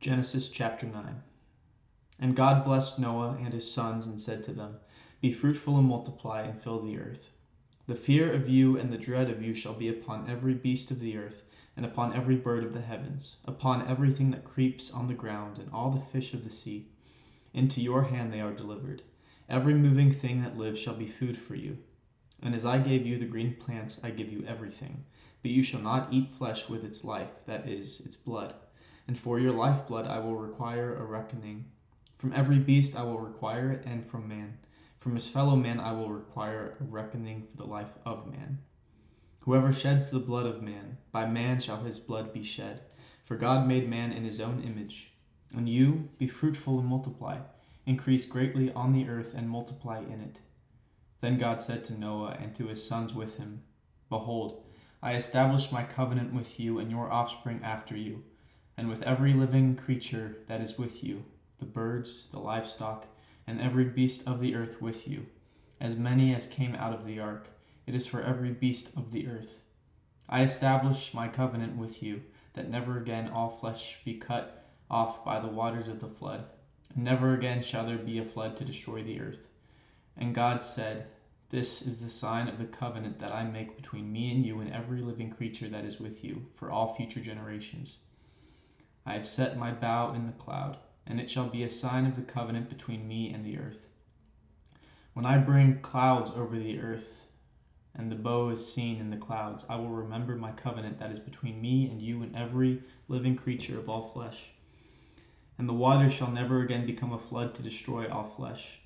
Genesis chapter 9. And God blessed Noah and his sons and said to them, Be fruitful and multiply and fill the earth. The fear of you and the dread of you shall be upon every beast of the earth, and upon every bird of the heavens, upon everything that creeps on the ground, and all the fish of the sea. Into your hand they are delivered. Every moving thing that lives shall be food for you. And as I gave you the green plants, I give you everything. But you shall not eat flesh with its life, that is, its blood. And for your lifeblood I will require a reckoning. From every beast I will require it, and from man. From his fellow man I will require a reckoning for the life of man. Whoever sheds the blood of man, by man shall his blood be shed. For God made man in his own image. And you, be fruitful and multiply. Increase greatly on the earth and multiply in it. Then God said to Noah and to his sons with him, Behold, I establish my covenant with you and your offspring after you, and with every living creature that is with you, the birds, the livestock, and every beast of the earth with you, as many as came out of the ark. It is for every beast of the earth. I establish my covenant with you, that never again all flesh be cut off by the waters of the flood, and never again shall there be a flood to destroy the earth. And God said, This is the sign of the covenant that I make between me and you and every living creature that is with you, for all future generations. I have set my bow in the cloud, and it shall be a sign of the covenant between me and the earth. When I bring clouds over the earth, and the bow is seen in the clouds, I will remember my covenant that is between me and you and every living creature of all flesh. And the waters shall never again become a flood to destroy all flesh.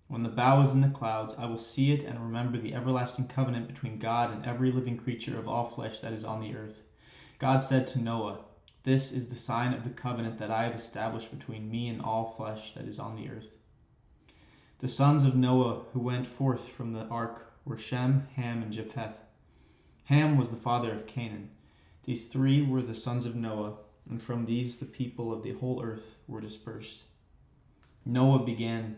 When the bow is in the clouds, I will see it and remember the everlasting covenant between God and every living creature of all flesh that is on the earth. God said to Noah, This is the sign of the covenant that I have established between me and all flesh that is on the earth. The sons of Noah who went forth from the ark were Shem, Ham, and Japheth. Ham was the father of Canaan. These three were the sons of Noah, and from these the people of the whole earth were dispersed. Noah began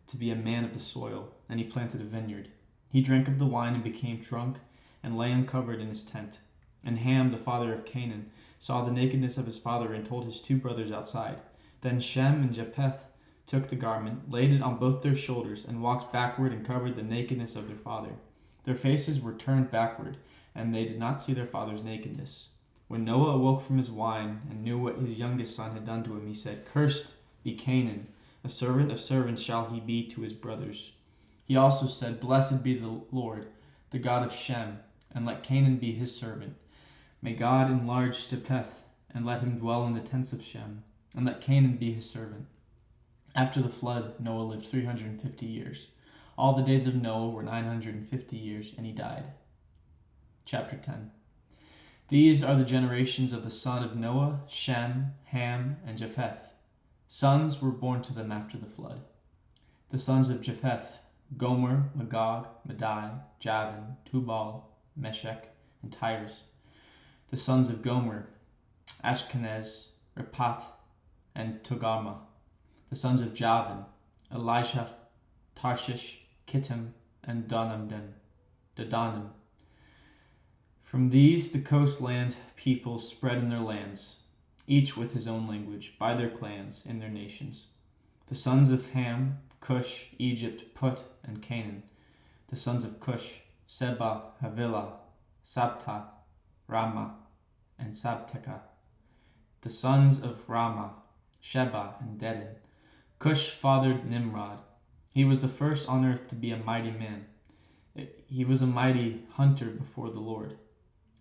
to be a man of the soil, and he planted a vineyard. He drank of the wine and became drunk, and lay uncovered in his tent. And Ham, the father of Canaan, saw the nakedness of his father and told his two brothers outside. Then Shem and Japheth took the garment, laid it on both their shoulders, and walked backward and covered the nakedness of their father. Their faces were turned backward, and they did not see their father's nakedness. When Noah awoke from his wine and knew what his youngest son had done to him, he said, Cursed be Canaan, a servant of servants shall he be to his brothers. He also said, Blessed be the Lord, the God of Shem, and let Canaan be his servant. May God enlarge Japheth, and let him dwell in the tents of Shem, and let Canaan be his servant. After the flood, Noah lived 350 years. All the days of Noah were 950 years, and he died. Chapter 10. These are the generations of the son of Noah, Shem, Ham, and Japheth. Sons were born to them after the flood. The sons of Japheth, Gomer, Magog, Madai, Javan, Tubal, Meshech, and Tyrus. The sons of Gomer, Ashkenaz, Rephath, and Togarmah. The sons of Javan, Elisha, Tarshish, Kittim, and Dodanim. From these the coastland peoples spread in their lands, each with his own language, by their clans, in their nations. The sons of Ham, Cush, Egypt, Put, and Canaan. The sons of Cush, Seba, Havilah, Sabta, Ramah, and Sabteka. The sons of Ramah, Sheba, and Dedan. Cush fathered Nimrod. He was the first on earth to be a mighty man. He was a mighty hunter before the Lord.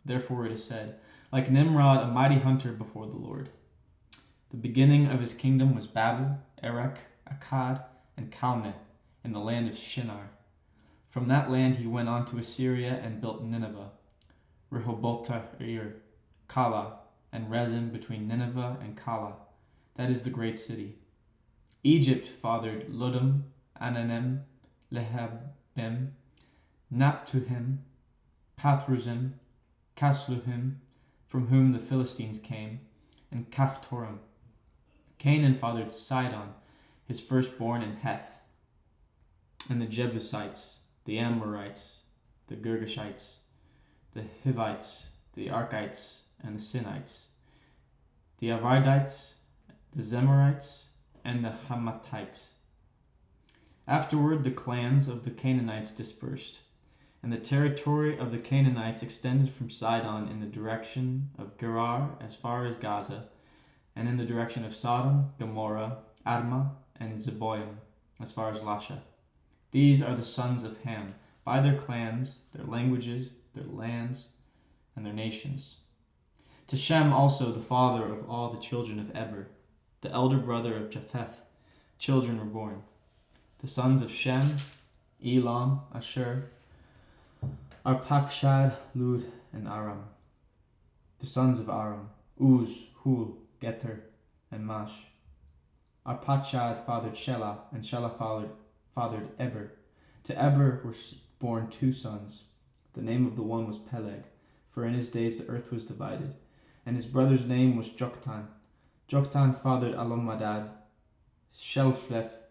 Therefore it is said, Like Nimrod, a mighty hunter before the Lord. The beginning of his kingdom was Babel, Erech, Akkad, and Calneh, in the land of Shinar. From that land he went on to Assyria and built Nineveh, Rehoboth-ir, Calah, and Rezin between Nineveh and Calah. That is the great city. Egypt fathered Ludum, Ananem, Lehabim, Naphtuhim, Pathruzim, Casluhim, from whom the Philistines came, and Caphtorim. Canaan fathered Sidon, his firstborn, and Heth, and the Jebusites, the Amorites, the Girgashites, the Hivites, the Arkites, and the Sinites, the Avidites, the Zemarites, and the Hamathites. Afterward, the clans of the Canaanites dispersed, and the territory of the Canaanites extended from Sidon in the direction of Gerar as far as Gaza, and in the direction of Sodom, Gomorrah, Admah, and Zeboim as far as Lasha. These are the sons of Ham, by their clans, their languages, their lands, and their nations. To Shem also, the father of all the children of Eber, the elder brother of Japheth, children were born. The sons of Shem, Elam, Asher, Arpachshad, Lud, and Aram. The sons of Aram, Uz, Hul, Gether, and Mash. Arpachshad fathered Shelah, and Shelah fathered Eber. To Eber were born two sons. The name of the one was Peleg, for in his days the earth was divided. And his brother's name was Joktan. Joktan fathered Alonmadad, Shelfleth,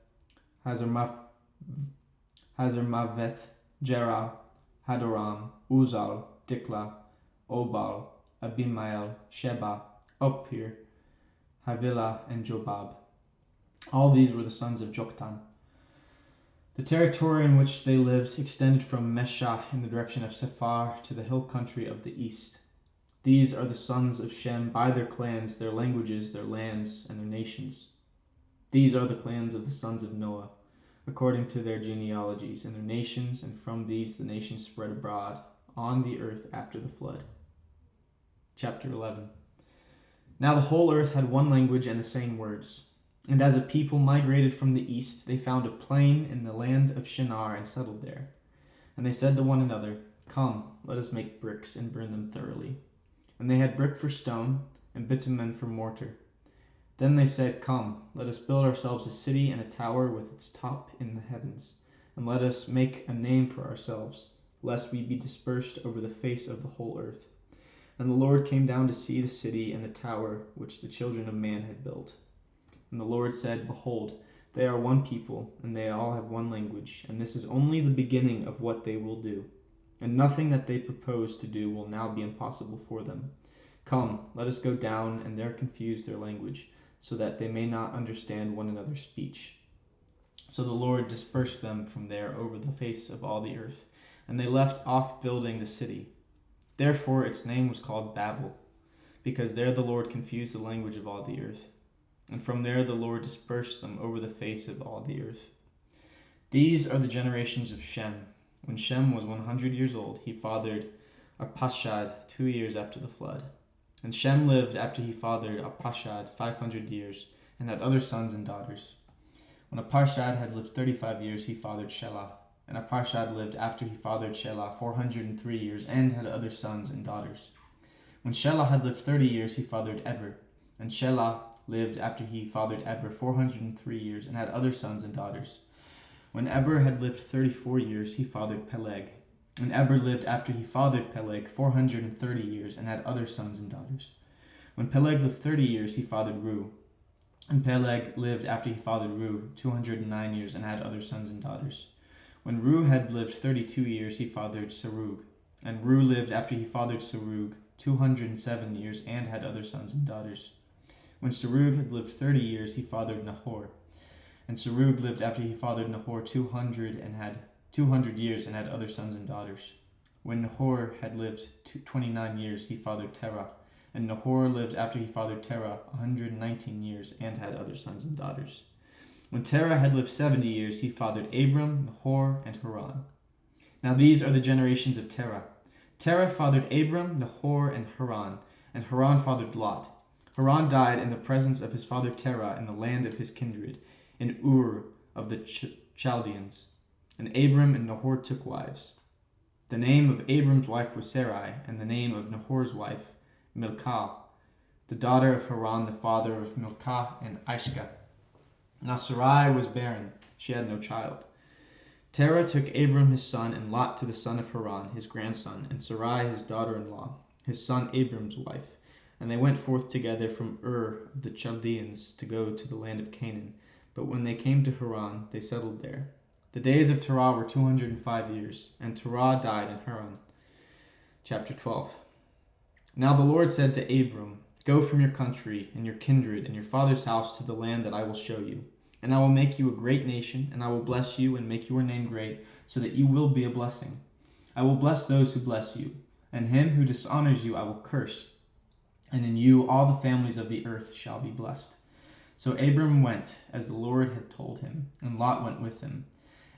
Hazarmaveth, Jerah, Hadoram, Uzal, Dikla, Obal, Abimael, Sheba, Ophir, Havilah, and Jobab. All these were the sons of Joktan. The territory in which they lived extended from Meshah in the direction of Sephar to the hill country of the east. These are the sons of Shem by their clans, their languages, their lands, and their nations. These are the clans of the sons of Noah, according to their genealogies and their nations, and from these the nations spread abroad on the earth after the flood. Chapter 11. Now the whole earth had one language and the same words. And as a people migrated from the east, they found a plain in the land of Shinar and settled there. And they said to one another, "Come, let us make bricks and burn them thoroughly." And they had brick for stone and bitumen for mortar. Then they said, "Come, let us build ourselves a city and a tower with its top in the heavens, and let us make a name for ourselves, lest we be dispersed over the face of the whole earth." And the Lord came down to see the city and the tower which the children of man had built. And the Lord said, "Behold, they are one people, and they all have one language, and this is only the beginning of what they will do. And nothing that they propose to do will now be impossible for them. Come, let us go down and there confuse their language, so that they may not understand one another's speech." So the Lord dispersed them from there over the face of all the earth, and they left off building the city. Therefore its name was called Babel, because there the Lord confused the language of all the earth. And from there the Lord dispersed them over the face of all the earth. These are the generations of Shem. When Shem was 100 years old, he fathered Arpachshad 2 years after the flood. And Shem lived after he fathered Arpachshad 500 years, and had other sons and daughters. When Arpachshad had lived 35 years, he fathered Shelah. And Arpachshad lived after he fathered Shelah 403 years, and had other sons and daughters. When Shelah had lived 30 years, he fathered Eber. And Shelah lived after he fathered Eber 403 years, and had other sons and daughters. When Eber had lived 34 years, he fathered Peleg. And Eber lived after he fathered Peleg 430 years, and had other sons and daughters. When Peleg lived 30 years, he fathered Reu. And Peleg lived after he fathered Reu 209 years, and had other sons and daughters. When Reu had lived 32 years, he fathered Serug. And Reu lived after he fathered Serug 207 years, and had other sons and daughters. When Serug had lived 30 years, he fathered Nahor. And Serug lived after he fathered Nahor 200 years, and had other sons and daughters. When Nahor had lived 29 years, he fathered Terah. And Nahor lived after he fathered Terah 119 years, and had other sons and daughters. When Terah had lived 70 years, he fathered Abram, Nahor, and Haran. Now these are the generations of Terah. Terah fathered Abram, Nahor, and Haran fathered Lot. Haran died in the presence of his father Terah in the land of his kindred, in Ur of the Chaldeans. And Abram and Nahor took wives. The name of Abram's wife was Sarai, and the name of Nahor's wife Milcah, the daughter of Haran, the father of Milcah and Ishka. Now Sarai was barren, she had no child. Terah took Abram his son, and Lot to the son of Haran, his grandson, and Sarai his daughter-in-law, his son Abram's wife. And they went forth together from Ur of the Chaldeans to go to the land of Canaan. But when they came to Haran, they settled there. The days of Terah were 205 years, and Terah died in Haran. Chapter 12. Now the Lord said to Abram, Go from your country and your kindred and your father's house to the land that I will show you. And I will make you a great nation, and I will bless you and make your name great, so that you will be a blessing. I will bless those who bless you, and him who dishonors you I will curse. And in you all the families of the earth shall be blessed. So Abram went as the Lord had told him, and Lot went with him.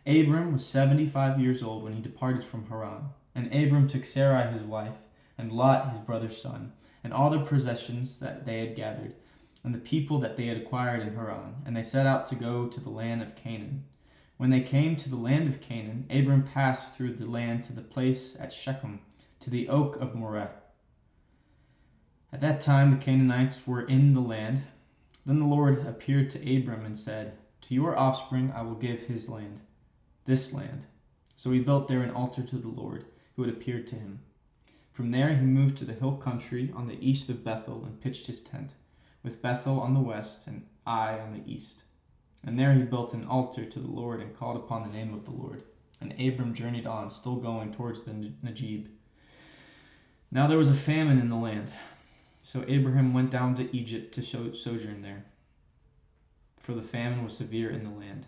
Abram was 75 years old when he departed from Haran. And Abram took Sarai his wife, and Lot his brother's son, and all their possessions that they had gathered, and the people that they had acquired in Haran, and they set out to go to the land of Canaan. When they came to the land of Canaan, Abram passed through the land to the place at Shechem, to the oak of Moreh. At that time the Canaanites were in the land. Then the Lord appeared to Abram and said, To your offspring I will give his land, this land. So he built there an altar to the Lord, who had appeared to him. From there he moved to the hill country on the east of Bethel and pitched his tent, with Bethel on the west and Ai on the east. And there he built an altar to the Lord and called upon the name of the Lord. And Abram journeyed on, still going towards the Negeb. Now there was a famine in the land. So Abraham went down to Egypt to sojourn there, for the famine was severe in the land.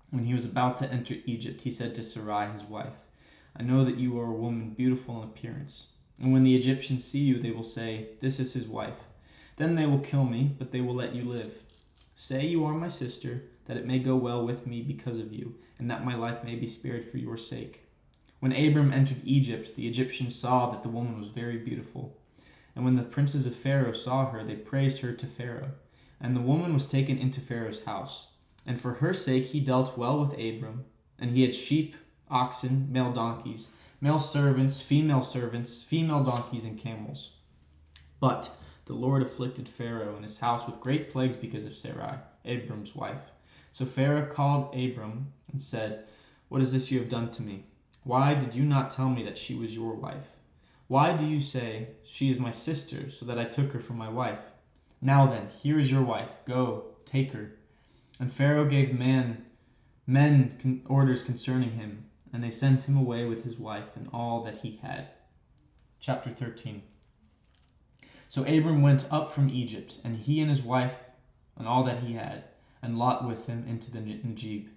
When he was about to enter Egypt, he said to Sarai his wife, I know that you are a woman beautiful in appearance. And when the Egyptians see you, they will say, This is his wife. Then they will kill me, but they will let you live. Say you are my sister, that it may go well with me because of you, and that my life may be spared for your sake. When Abram entered Egypt, the Egyptians saw that the woman was very beautiful. And when the princes of Pharaoh saw her, they praised her to Pharaoh. And the woman was taken into Pharaoh's house. And for her sake he dealt well with Abram. And he had sheep, oxen, male donkeys, male servants, female donkeys, and camels. But the Lord afflicted Pharaoh and his house with great plagues because of Sarai, Abram's wife. So Pharaoh called Abram and said, What is this you have done to me? Why did you not tell me that she was your wife? Why do you say, She is my sister, so that I took her for my wife? Now then, here is your wife. Go, take her. And Pharaoh gave men orders concerning him, and they sent him away with his wife and all that he had. Chapter 13. So Abram went up from Egypt, and he and his wife and all that he had, and Lot with him into the Negeb.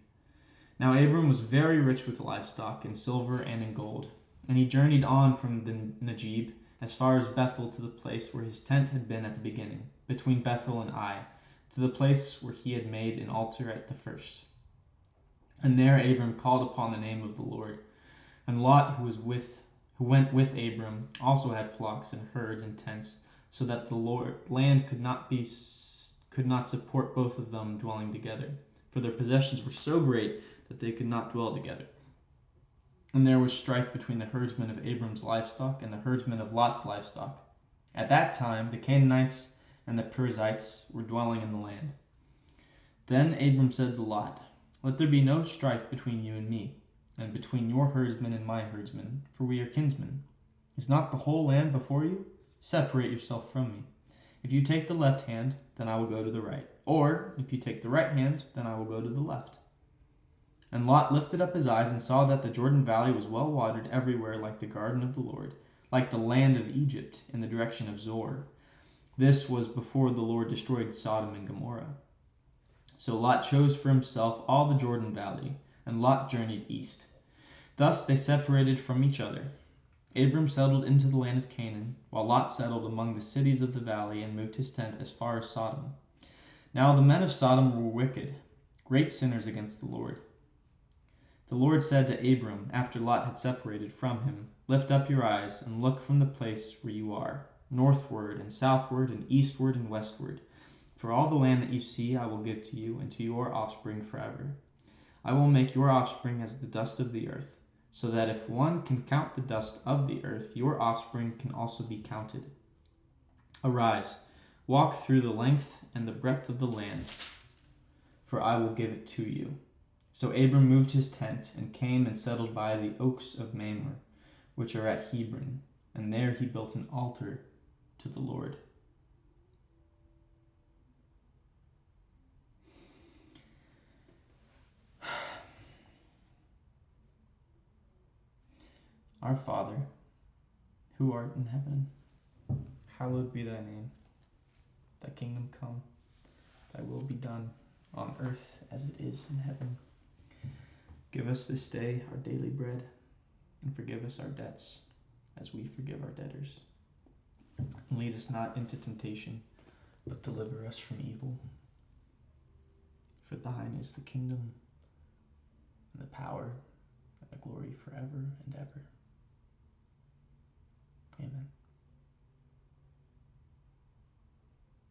Now Abram was very rich with livestock, in silver and in gold. And he journeyed on from the Negeb as far as Bethel to the place where his tent had been at the beginning, between Bethel and Ai, to the place where he had made an altar at the first. And there Abram called upon the name of the Lord. And Lot, who went with Abram, also had flocks and herds and tents, so that the land could not support both of them dwelling together, for their possessions were so great that they could not dwell together. And there was strife between the herdsmen of Abram's livestock and the herdsmen of Lot's livestock. At that time, the Canaanites and the Perizzites were dwelling in the land. Then Abram said to Lot, Let there be no strife between you and me, and between your herdsmen and my herdsmen, for we are kinsmen. Is not the whole land before you? Separate yourself from me. If you take the left hand, then I will go to the right. Or, if you take the right hand, then I will go to the left. And Lot lifted up his eyes and saw that the Jordan Valley was well watered everywhere like the garden of the Lord, like the land of Egypt in the direction of Zoar. This was before the Lord destroyed Sodom and Gomorrah. So Lot chose for himself all the Jordan Valley, and Lot journeyed east. Thus they separated from each other. Abram settled into the land of Canaan, while Lot settled among the cities of the valley and moved his tent as far as Sodom. Now the men of Sodom were wicked, great sinners against the Lord. The Lord said to Abram, after Lot had separated from him, Lift up your eyes and look from the place where you are, northward and southward and eastward and westward. For all the land that you see I will give to you and to your offspring forever. I will make your offspring as the dust of the earth, so that if one can count the dust of the earth, your offspring can also be counted. Arise, walk through the length and the breadth of the land, for I will give it to you. So Abram moved his tent and came and settled by the oaks of Mamre, which are at Hebron, and there he built an altar to the Lord. Our Father, who art in heaven, hallowed be thy name. Thy kingdom come, thy will be done, on earth as it is in heaven. Give us this day our daily bread, and forgive us our debts, as we forgive our debtors. And lead us not into temptation, but deliver us from evil. For thine is the kingdom, and the power, and the glory forever and ever.